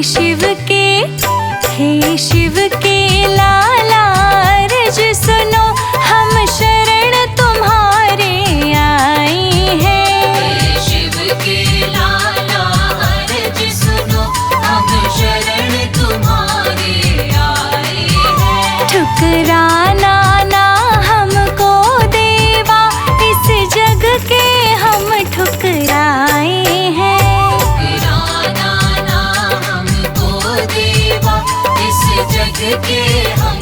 शिव के, हे शिव के लाला अर्ज सुनो, हम शरण तुम्हारे आए हैं। हे शिव के लाला अर्ज सुनो, हम शरण तुम्हारे आए हैं। ठुकराना ना हमको देवा, इस जग के हम ठुकराए हैं। ठुकराना ना हमको देवा, इस जग के हम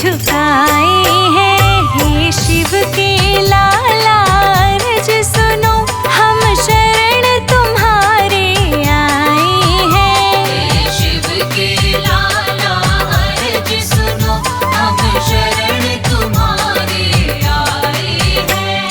झुकाए हैं। हे शिव के लाला अर्ज सुनो, हम शरण तुम्हारे आए हैं। हे शिव के लाला अर्ज सुनो, हम शरण तुम्हारे आए हैं।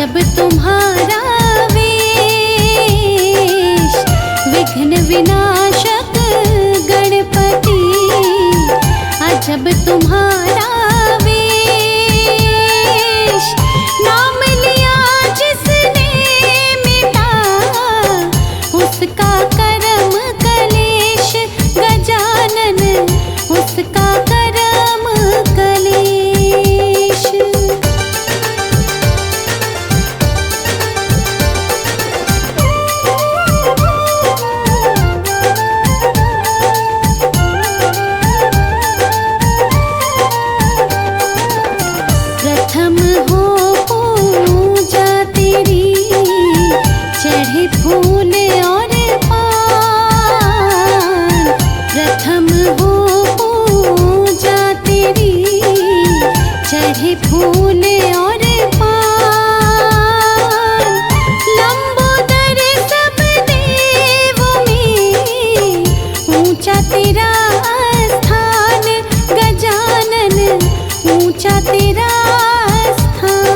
अजब तुम्हारा वेश, विघ्न विनाशक गणपति। अजब तुम्हारा वेश, नाम लिया जिसने मिटा उसका कर्म कलेश। गजानन उसका कर्म कलेश। प्रथम हो पूजा तेरी, चढ़े फूल और पान। प्रथम हो पूजा तेरी, चढ़े फूल और पान। लंबोदर सब देवों में ऊंचा तेरा स्थान। गजानन ऊंचा तेरा स्थान।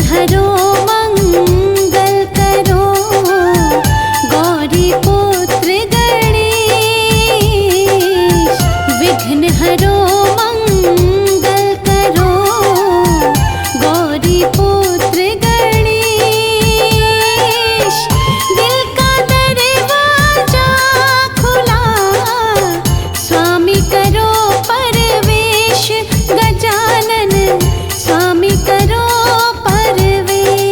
हरो मंगल करो, गौरी पुत्र गणेश। विघ्न हरो मंगल करो, गौरी पुत्र गणेश। दिल का दरवाजा खुला, स्वामी करो परवेश। गजानन स्वामी करो परवेश।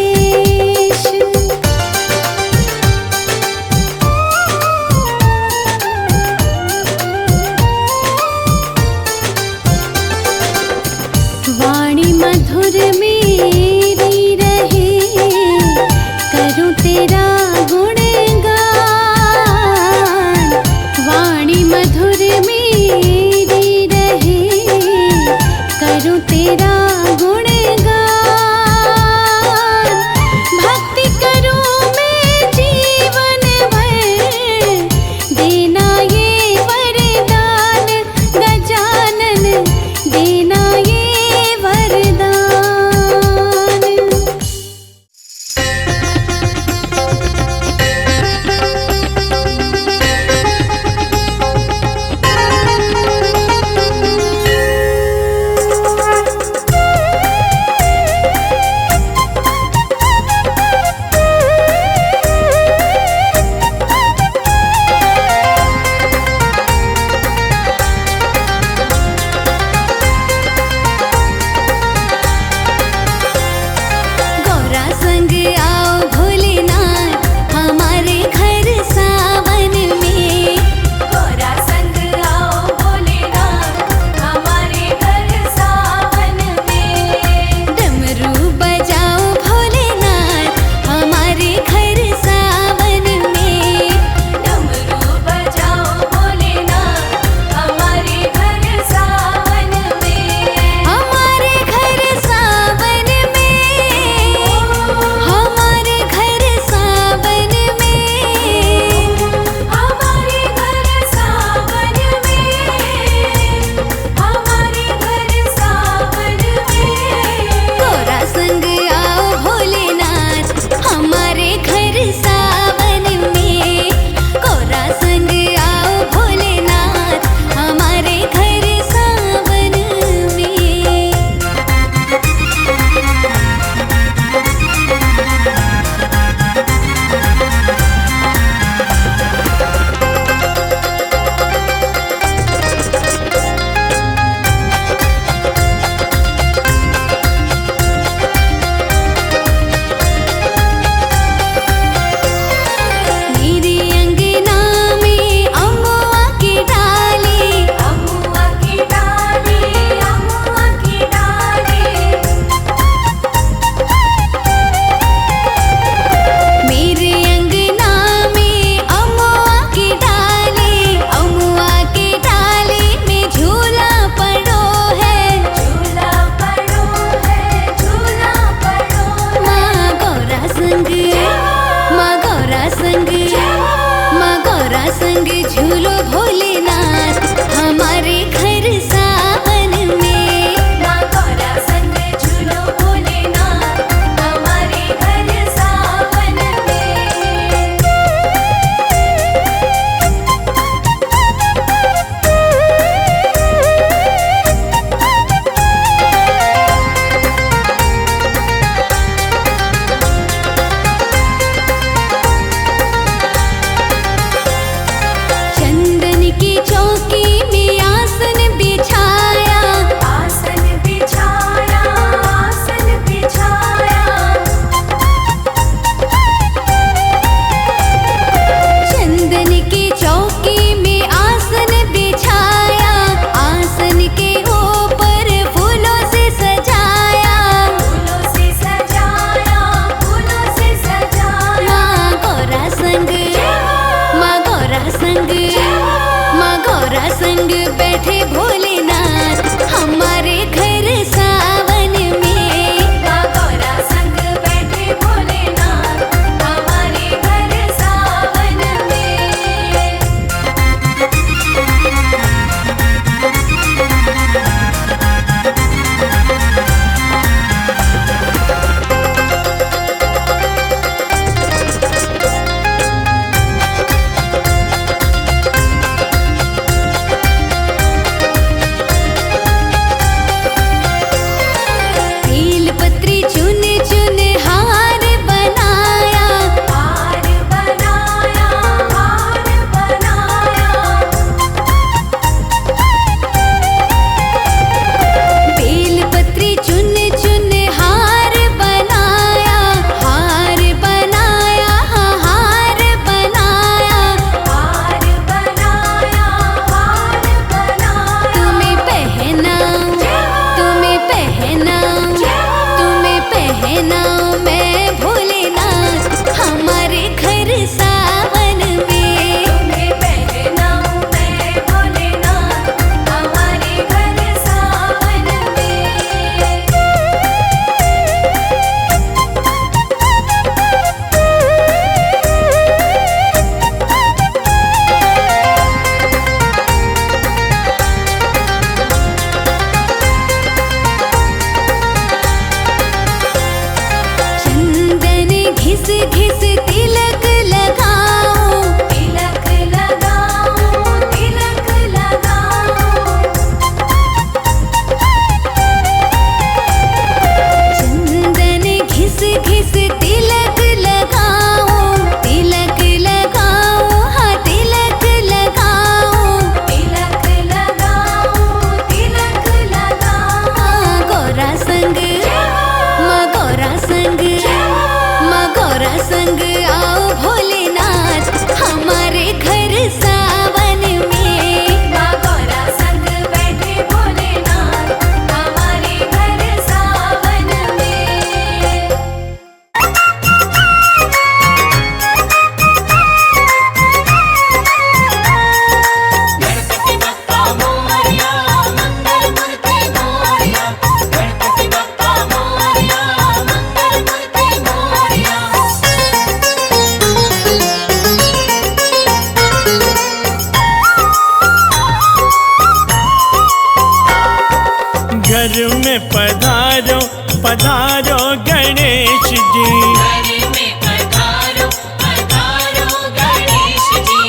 घर में पधारो पधारो गणेश जी, घर में पधारो पधारो गणेश जी,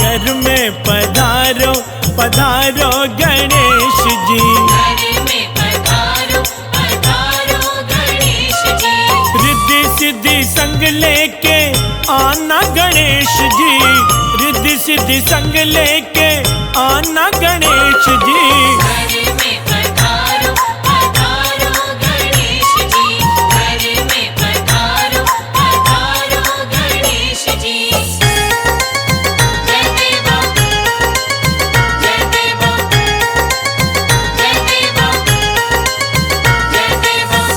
घर में पधारो पधारो गणेश जी, घर में पधारो पधारो गणेश जी, रिद्धि सिद्धि संग लेके आना गणेश जी, रिद्धि सिद्धि संग लेके आना गणेश जी। घर में पधारो पधारो गणेश जी, घर में पधारो पधारो गणेश जी। जय देवा जय देवा जय देवा जय देवा।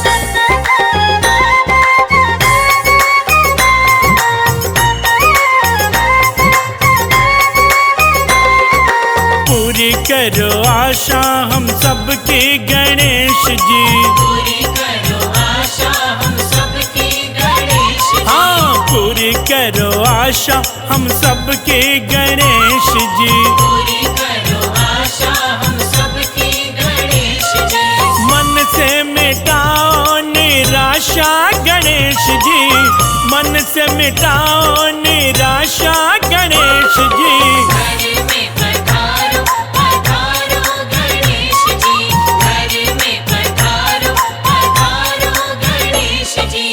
पूरी करो आशा हम सबकी गणेश जी, पूरी करो आशा हम सबकी गणेश जी, हाँ पूरी करो आशा हम सबकी गणेश जी। पूरी करो आशा हम सबकी गणेश जी, मन से मिटाओ निराशा गणेश जी, मन से मिटाओ निराशा गणेश जी। घर में पधारो पधारो गणेश जी, घर में पधारो पधारो गणेश जी।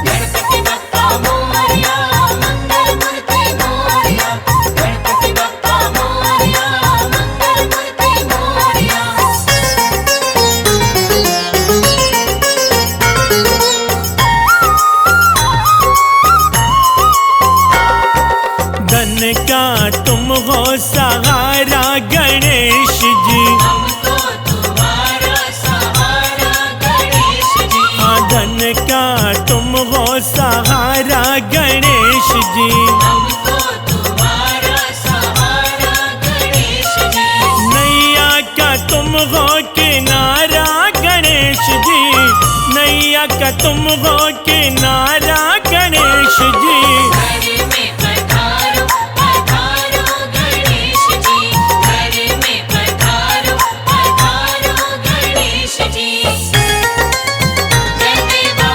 गणपति बप्पा मोरया, मंगल मूर्ति मोरया, गणपति बप्पा मोरया, मंगल मूर्ति मोरया। धन का तुम हो सहारा गणेश जी, हमको तुम्हारा सहारा गणेश जी, हाँ धन का तुम हो सहारा गणेश जी। हमको तुम्हारा सहारा गणेश जी, नैया का तुम हो किनारा गणेश जी, नैया का तुम हो किनारा गणेश जी। घर में पधारो पधारो गणेश जी, घर में पधारो पधारो गणेश जी। जय देवा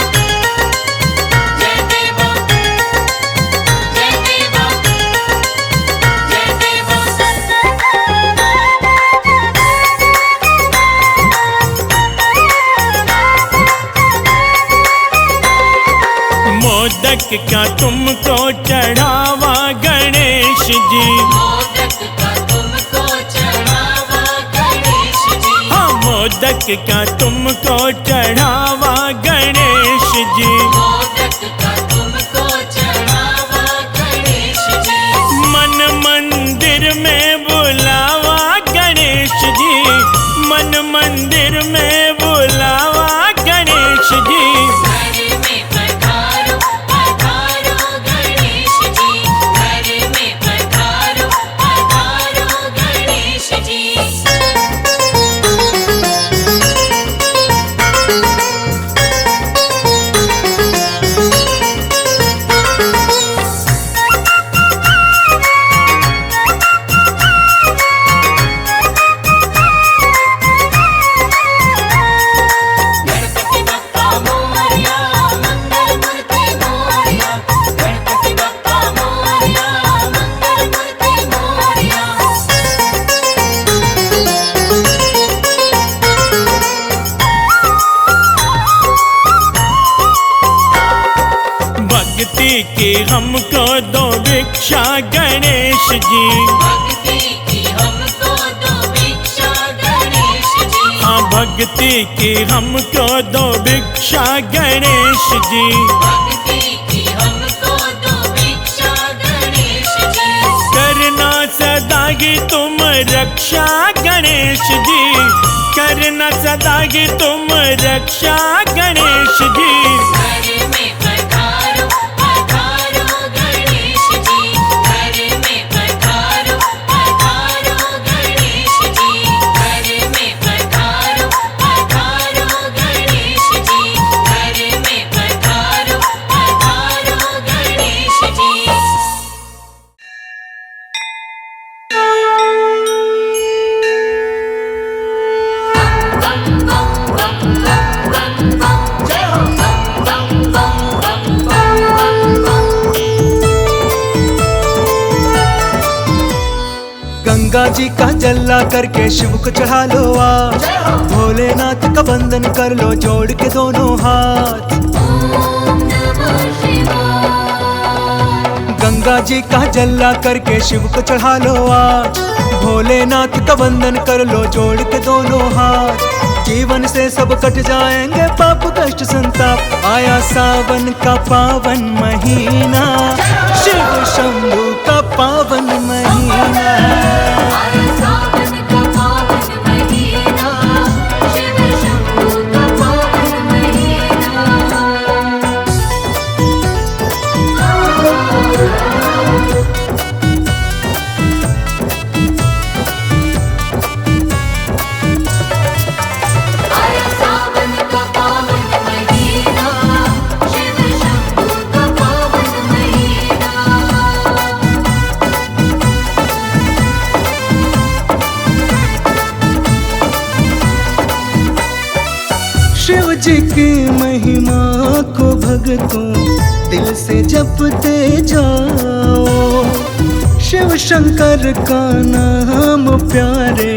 जय देवा जय देवा जय देवा। मोदक का तुमको चढ़ावा गणेश जी, मोदक का तुमको चढ़ावा गणेश जी, हाँ मोदक का तुमको चढ़ावा गणेश जी। मोदक का तुमको चढ़ावा गणेश जी, मन मंदिर में बुलावा गणेश जी, मन मंदिर में बुलावा गणेश जी। घर में पधारो पधारो गणेश जी, घर में पधारो पधारो गणेश जी। गणपति बप्पा मोरया, मंगल मूर्ति मोरया, गणपति बप्पा मोरया, मंगल मूर्ति मोरया। भक्ति की हमको दो भिक्षा गणेश जी, भक्ति की हमको दो भिक्षा गणेश जी, हाँ भक्ति की हमको दो भिक्षा गणेश जी। भक्ति की हमको दो भिक्षा गणेश जी, करना सदा की तुम रक्षा गणेश जी, करना सदा की तुम रक्षा गणेश जी। घर में पधारो पधारो गणेश जी, घर में पधारो पधारो गणेश गंगा जी का जल्ला करके शिव को चढ़ा लो आज, भोलेनाथ का वंदन कर लो जोड़ के दोनों हाथ। ओम नमः शिवाय। गंगा जी का जल्ला करके शिव को चढ़ा लो आज, भोलेनाथ का वंदन कर लो जोड़ के दोनों हाथ। जीवन से सब कट जाएंगे पाप कष्ट संताप, आया सावन का पावन महीना, शिव शंभू का पावन महीना। आया सावन का पावन महीना, शिव शंभू का पावन महीना। आया सावन का पावन महीना, शिव शंभू का पावन महीना। शिव जी की महिमा को भक्तों दिल से जपते जाओ, शिव शंकर का नाम प्यारे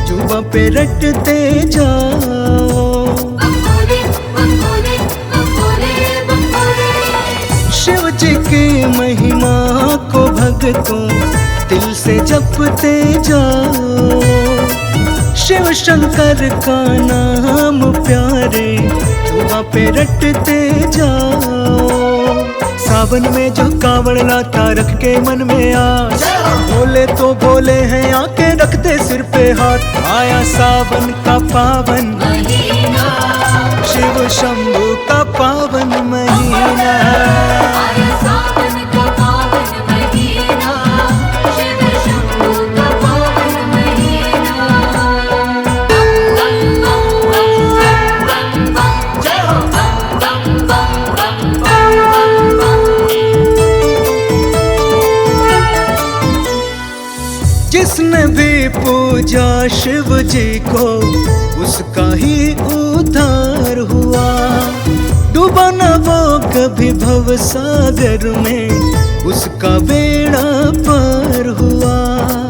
जुबां पे रटते जाओ। बंगोले बंगोले बंगोले बंगोले। शिव जी की महिमा को भक्तों दिल से जपते जाओ, शिव शंकर का नाम प्यारे जुबां पे रटते जाओ। सावन में जो कांवड़ लाता रख के मन में आस, बोले तो बोले हैं आके रखते सिर पे हाथ। आया सावन का पावन महीना, शिव शंभू का पावन महीना। आया सावन का पावन महीना, शिव शंभू का पावन महीना। बम बम बम बम बम, जय हो बम बम बम बम बम बम। जिसने भी पूजा शिव जी को उसका ही उद्धार हुआ, डूबा न वो कभी भव सागर में, उसका बेड़ा पार हुआ।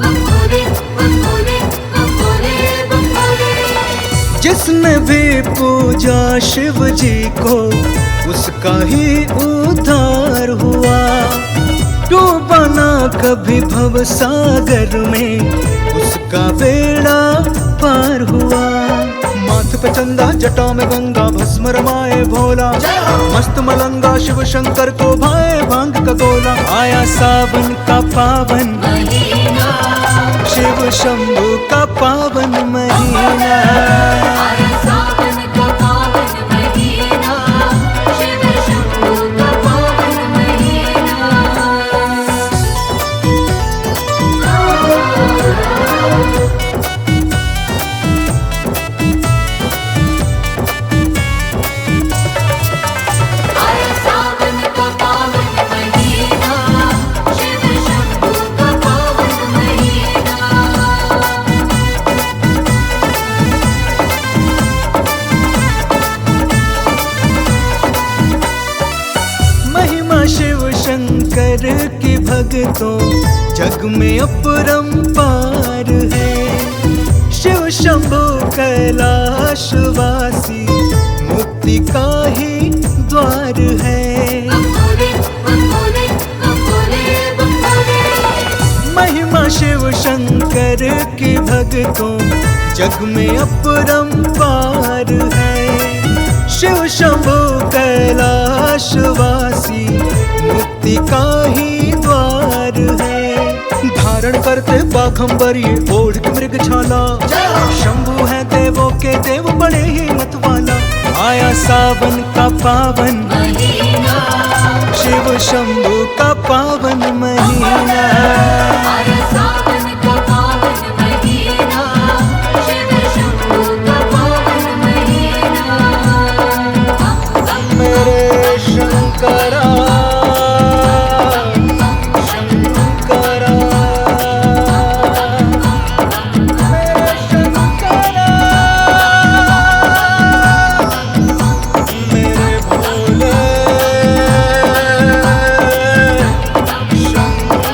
बंगोले बंगोले बंगोले बंगोले। जिसने भी पूजा शिव जी को उसका ही उद्धार हुआ, डूबा न कभी भव सागर में, उसका बेड़ा पार हुआ। माथ पे चंदा जटा में गंगा भस्म रमाए भोला, मस्त मलंगा शिव शंकर को भाए भांग का गोला। आया सावन का पावन महीना, शिव शंभू का पावन महीना। आया सावन का पावन महीना, शिव शंभू का पावन महीना। आया सावन का पावन महीना, शिव शंभू का पावन महीना। महिमा शिव शंकर की भक्तों जग में अपरंपार है, शिव शंभु कैलाशवासी मुक्ति का ही द्वार है। बंगोले बंगोले बंगोले बंगोले। महिमा शिव शंकर की भक्तों जग में अपरंपार है, शिव शंभु कैलाशवासी मुक्ति का ही द्वार है। धारण करते बाघंबर ये ओढ़ के मृग छाला, शंभु है देवों के देव बड़े ही मत वाला। आया सावन का पावन महीना, शिव शंभु का पावन महीना। आया सावन का पावन महीना, शिव शंभू का पावन महीना। बम बम मेरे शंकरा शंकरा, मेरे शंकरा, मेरे भोले शंकर।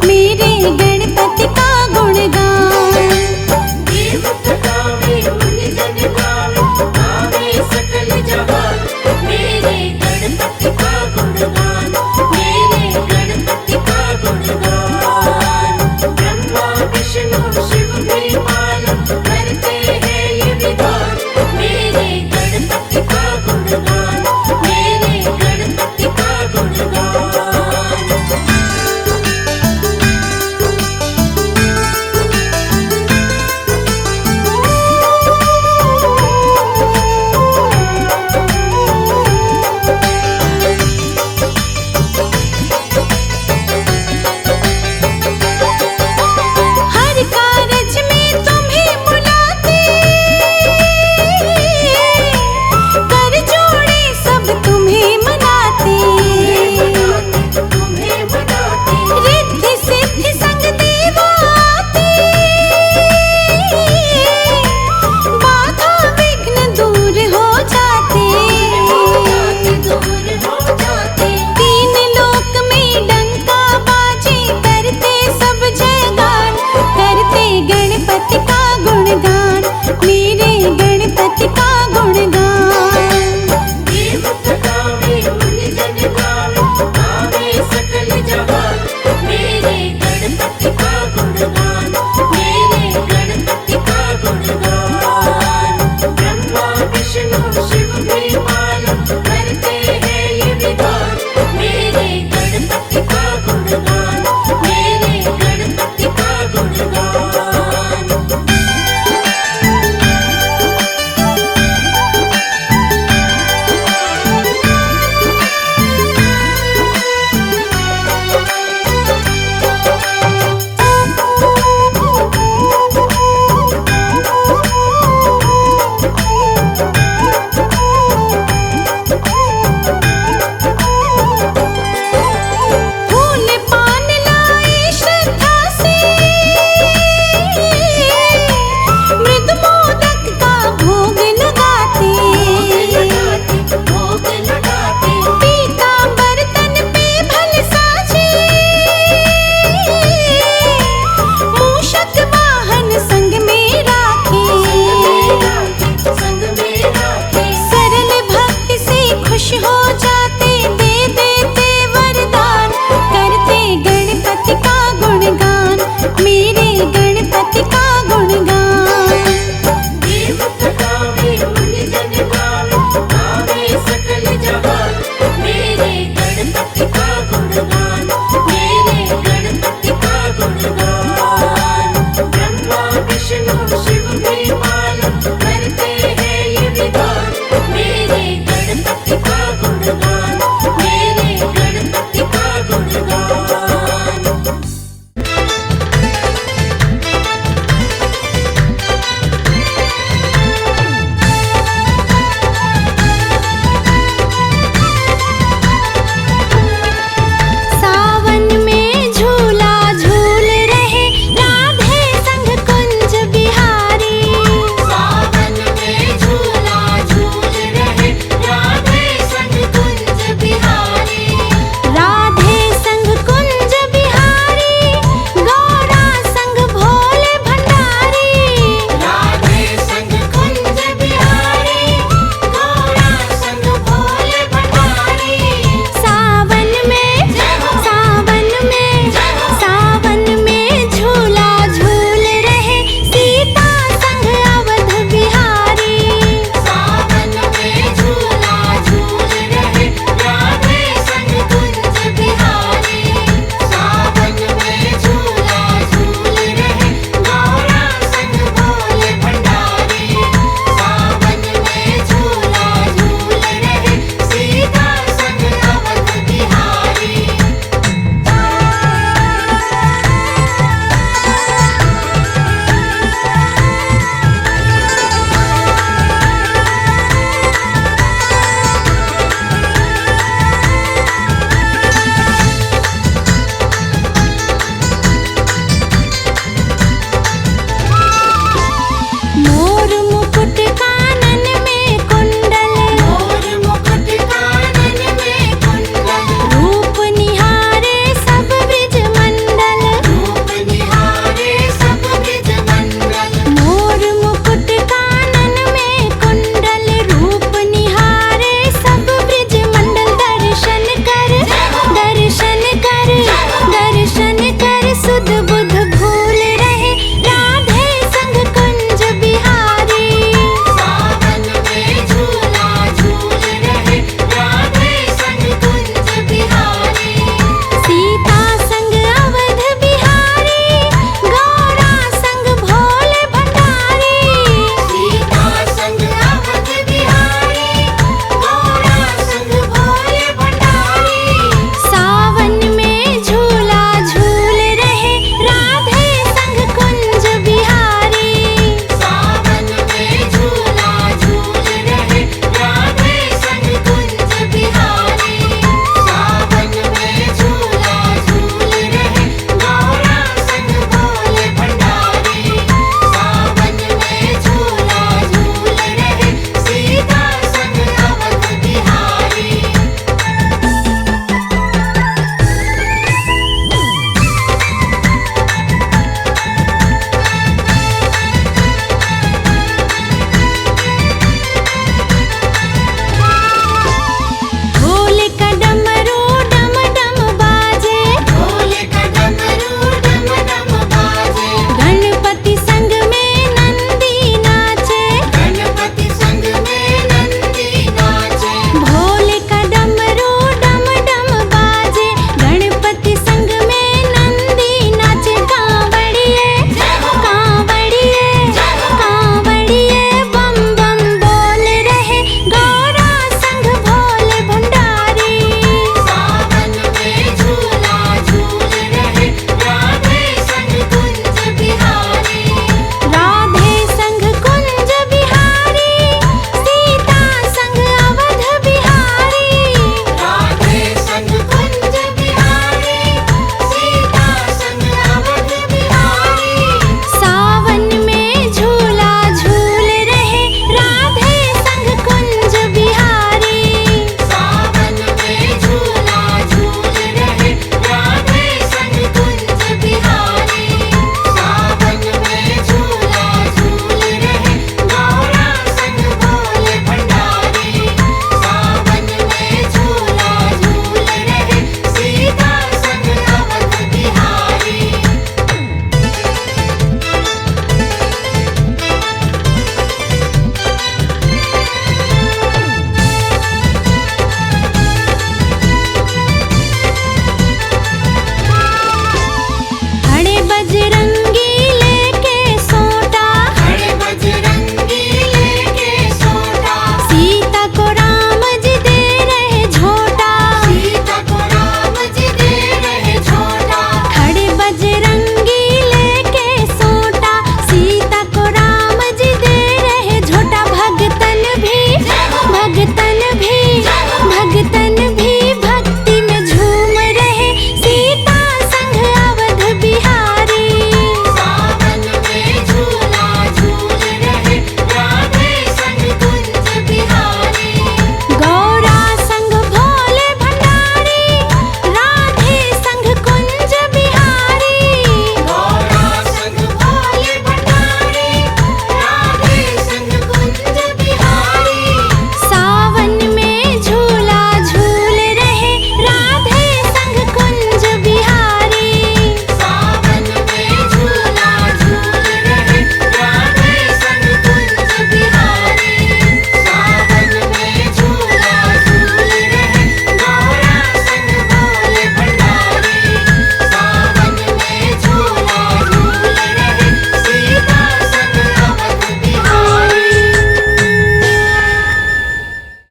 मेरे गणपति का गुणगान। देवता गावे मुनिजन गावे गावे सकल जहान मेरे गणपति का गुणगान मेरे गणपति का गुणगान।